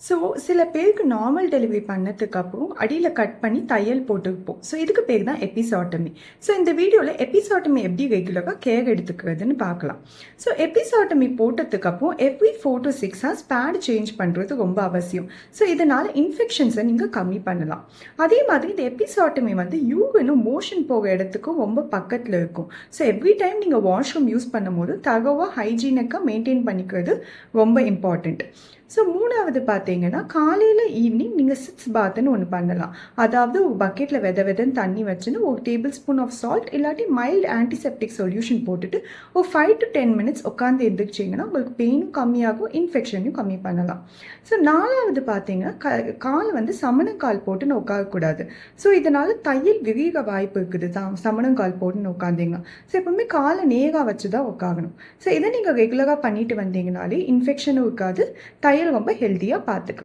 So, சில பேருக்கு normal delivery பண்ணதுக்கப்புறம் அடியில கட் பண்ணி தையல் போட்டுப்போம். ஸோ, இதுக்கு பேர் தான் எபிசாட்டமி. ஸோ, இந்த வீடியோல எபிசாட்டமி எப்படி ரெகுலரா கேர் எடுத்துக்கிறதுன்னு பார்க்கலாம். ஸோ, எபிசாட்டமி போட்டதுக்கப்புறம் every 4 to 6 hours pad change பண்ணுறது ரொம்ப அவசியம். ஸோ, இதனால் இன்ஃபெக்ஷன்ஸை நீங்கள் கம்மி பண்ணலாம். அதே மாதிரி இந்த எபிசாட்டமி வந்து யூரினும் மோஷன் போக இடத்துக்கும் ரொம்ப பக்கத்தில் இருக்கும். ஸோ, எவ்ரி டைம் நீங்கள் வாஷ்ரூம் யூஸ் பண்ணும்போது தகவல் ஹைஜீனிக்காக மெயின்டைன் பண்ணிக்கிறது ரொம்ப இம்பார்ட்டண்ட். ஸோ, 3வது பார்த்தீங்கன்னா, காலையில் ஈவினிங் நீங்கள் சிட்ஸ் பாத்துன்னு ஒன்று பண்ணலாம். அதாவது ஒரு பக்கெட்டில் வெதன்னு தண்ணி வச்சுன்னு ஒரு டேபிள் ஸ்பூன் ஆஃப் சால்ட் இல்லாட்டி மைல்டு ஆன்டிசெப்டிக் சொல்யூஷன் போட்டுட்டு ஒரு 5 to 10 மினிட்ஸ் உட்காந்து எழுந்திரிச்சிங்கன்னா உங்களுக்கு பெயினும் கம்மியாகும், இன்ஃபெக்ஷனையும் கம்மி பண்ணலாம். ஸோ, 4வது பார்த்தீங்கன்னா, காலை வந்து சமணங்கால் போட்டுன்னு உட்காரக்கூடாது. ஸோ, இதனால் தையல் விரிக வாய்ப்பு இருக்குது தான் சமணங்கால் போட்டுன்னு உட்காந்திங்க. ஸோ, எப்பவுமே காலை நேராக வச்சு தான் உட்காகணும். ஸோ, இதை நீங்கள் ரெகுலராக பண்ணிட்டு வந்தீங்கனாலே இன்ஃபெக்ஷனும் இருக்காது, தையல் ரொம்ப ஹெல்த்தியாக பார்த்துக்கலாம்.